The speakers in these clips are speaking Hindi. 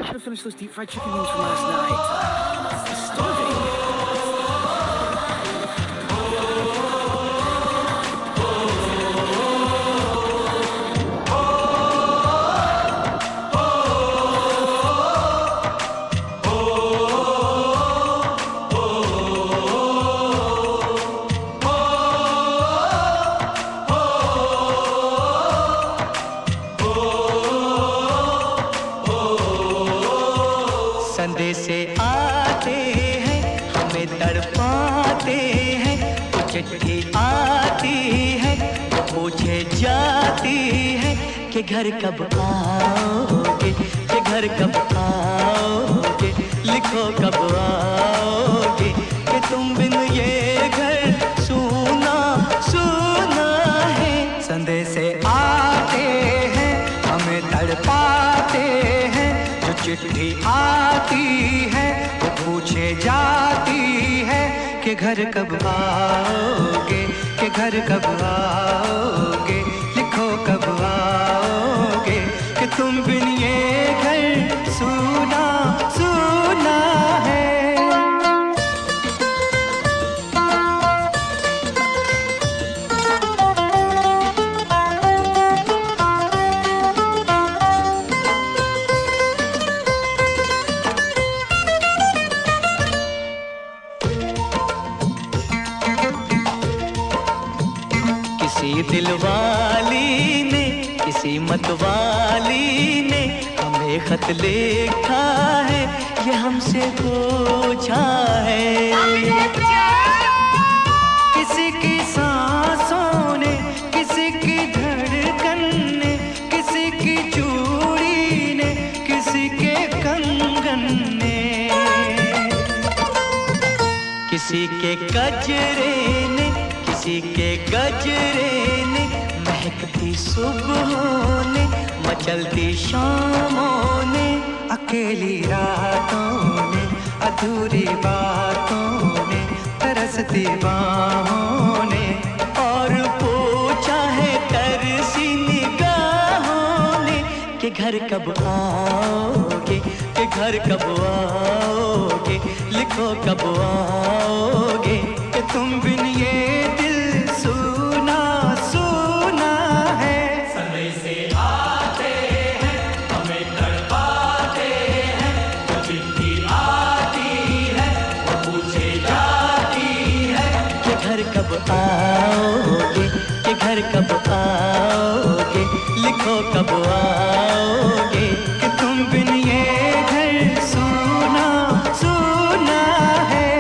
should have finished those deep fried chicken wings from last night. I'm starving. संदेशे आते हैं हमें तड़पाते हैं, वो चिट्ठी आती है वो पूछे जाती है कि घर कब आओगे, कि घर कब आओगे, लिखो कब आओगे, कि तुम बिन ये घर सूना सूना है। संदेशे आते हैं हमें तड़पाते हैं, जो चिट्ठी आती है वो पूछे जाती है कि घर कब आओगे, कि घर कब आओगे, लिखो कब आओगे, कि तुम बिन ये घर सूना सूना है। किसी दिलवाली ने, किसी मतवाली ने हमें खत लिखा है, ये हमसे पूछा है। किसी की सांसों ने, किसी की धड़कन ने, किसी की चूड़ी ने, किसी के कंगन ने, किसी के गजरे ने, किसी के गजरे ने, महकती सुबहों ने, मचलती शामों ने, अकेली रातों ने, अधूरी बातों ने, तरसती बाहों ने, और पूछा है तरसी निगाहों ने कि घर कब आओगे, कि घर कब आओगे, लिखो कब आओगे, कि तुम बिन ये दिल सूना सूना है। संदेशे आते हैं हमें तड़पाते हैं, जो चिट्ठी आती है वो पूछे जाती है कि घर कब आओगे, कि घर कब आओगे, लिखो कब आओगे, कि तुम बिन ये घर सूना सूना है।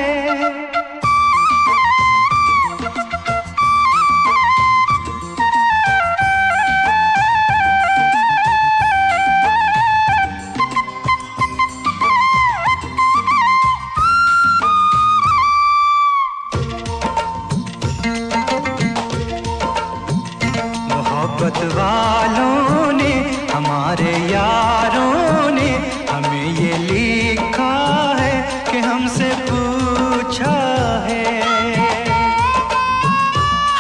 मोहब्बत वालों ने, हमारे यारों ने हमें ये लिखा है कि हमसे पूछा है।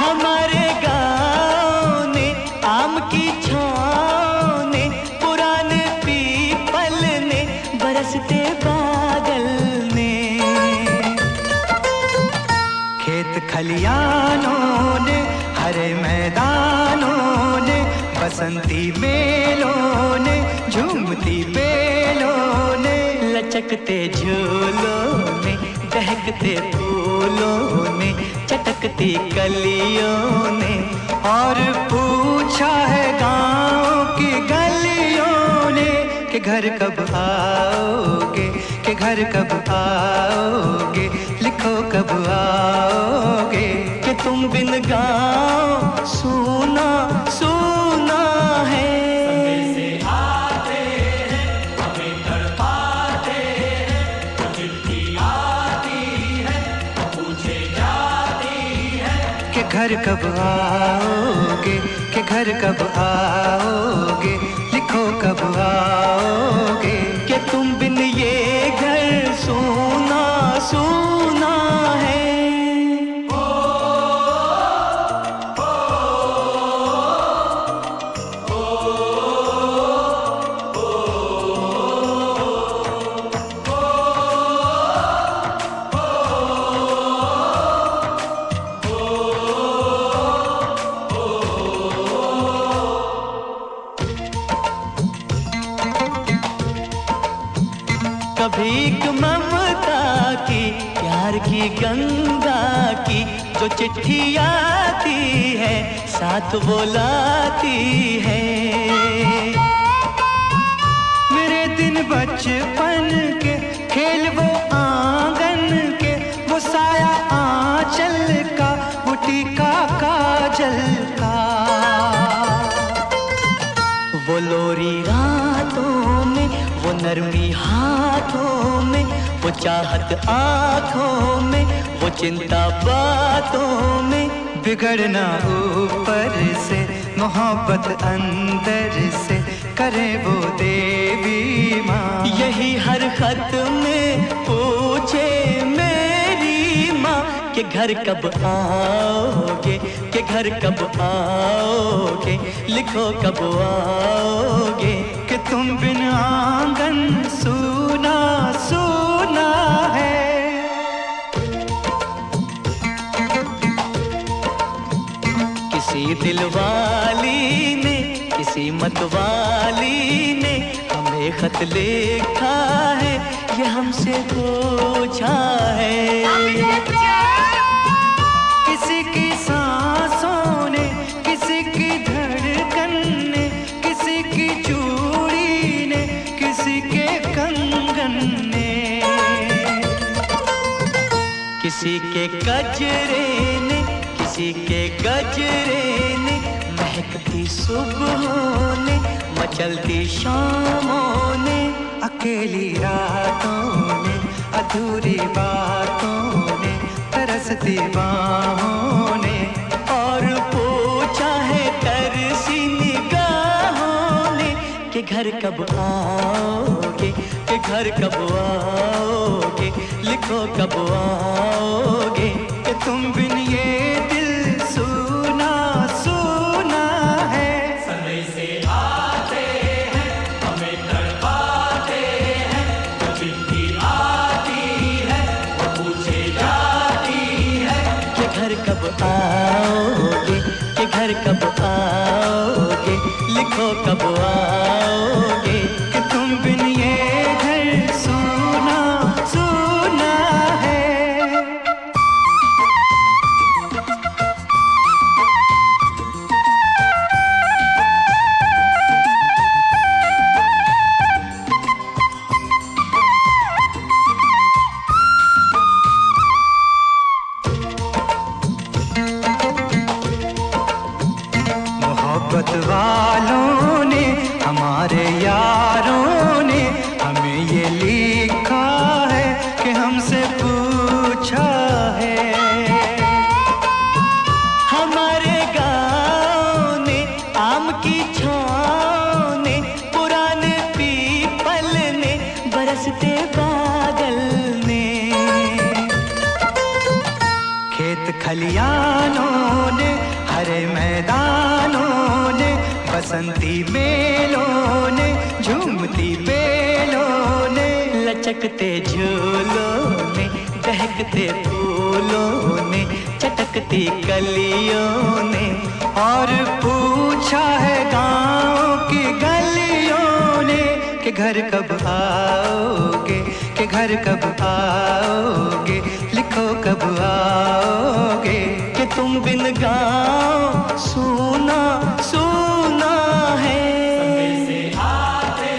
हमारे गाँव ने, आम की छाँव ने, पुराने पीपल ने, बरसते बादल ने, खेत खलियानों ने, हरे मैदानों ने, बसंती मेलों ने, झूमती बेलों ने, लचकते झूलों ने, दहकते फूलों ने, चटकती कलियों ने, और पूछा है गाँव की गलियों ने कि घर कब आओगे, कि घर कब आओगे, लिखो कब आओगे, कि तुम बिन गाँव सूना सूना है। संदेशे आते हैं हमें तड़पाते हैं, जो चिट्ठी आती है वो पूछे जाती है कि घर कब आओगे, कि घर कब आओगे, लिखो कब आओगे, कि तुम बिन ये घर सूना सूना है। कभी एक ममता की, प्यार की गंगा की जो चिट्ठी आती है, साथ वो लाती है। मेरे दिन बचपन के, खेल वो आंगन के, वो साया आंचल का, वो टीका काजल का, वो लोरी रातों में, वो नरमी हाथों में, वो चाहत आँखों में, वो चिंता बातों में। बिगड़ना ऊपर से, मोहब्बत अंदर से, करे वो देवी माँ। यही हर खत में पूछे मेरी माँ कि घर कब आओगे, कि घर कब आओगे, लिखो कब आओगे। कि तुम बिन आंगन सूना सूना है। किसी दिलवाली ने, किसी मतवाली ने हमें खत लिखा है, ये हमसे पूछा है। किसी की सांसों ने, किसी की धड़कन ने, किसी की चूड़ी ने, किसी के कंगन ने, किसी के गजरे ने, किसी के गजरे ने, महकती सुबहों ने, मचलती शामों ने, अकेली रातों ने, अधूरी बातों ने, तरसती बाहों ने, और पूछा है तरसी निगाहों ने कि घर कब आओगे, कि घर कब आओगे, लिखो कब आओगे। कि तुम बिन ये दिल सूना सूना है। समय से आते हैं, हमें तड़पाते हैं, जो चिट्ठी आती है वो पूछे जाती है कि घर कब आओगे, कि घर कब आओगे, लिखो कब आओगे। कि तुम बिन ये घर सूना सूना है। मोहब्बत वालों ने, हमारे यारों ने हमें ये लिखा है कि हमसे पूछा है। हमारे गाँव ने, आम की छाँव ने, पुराने पीपल ने, बरसते बादल ने, खेत खलियानों ने, हरे मैदानों ने, बसंती मेलों ने, झूमती बेलों ने, लचकते झूलों ने, दहकते फूलों ने, चटकती कलियों ने, और पूछा है गाँव की गलियों ने कि घर कब आओगे, कि घर कब आओगे, लिखो कब आओगे। कि तुम बिन गाँव सूना सूना है। समय से आते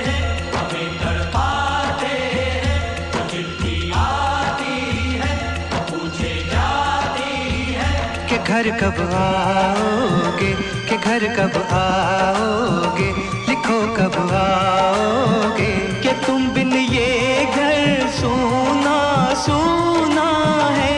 हैं, हमें तड़पाते हैं, जो चिट्ठी आती है वो पूछे जाती है कि घर कब आओगे, कि घर कब आओगे, लिखो कब आओगे। कि तुम बिन ये घर सूना सूना है।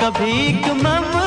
कभी एक ममता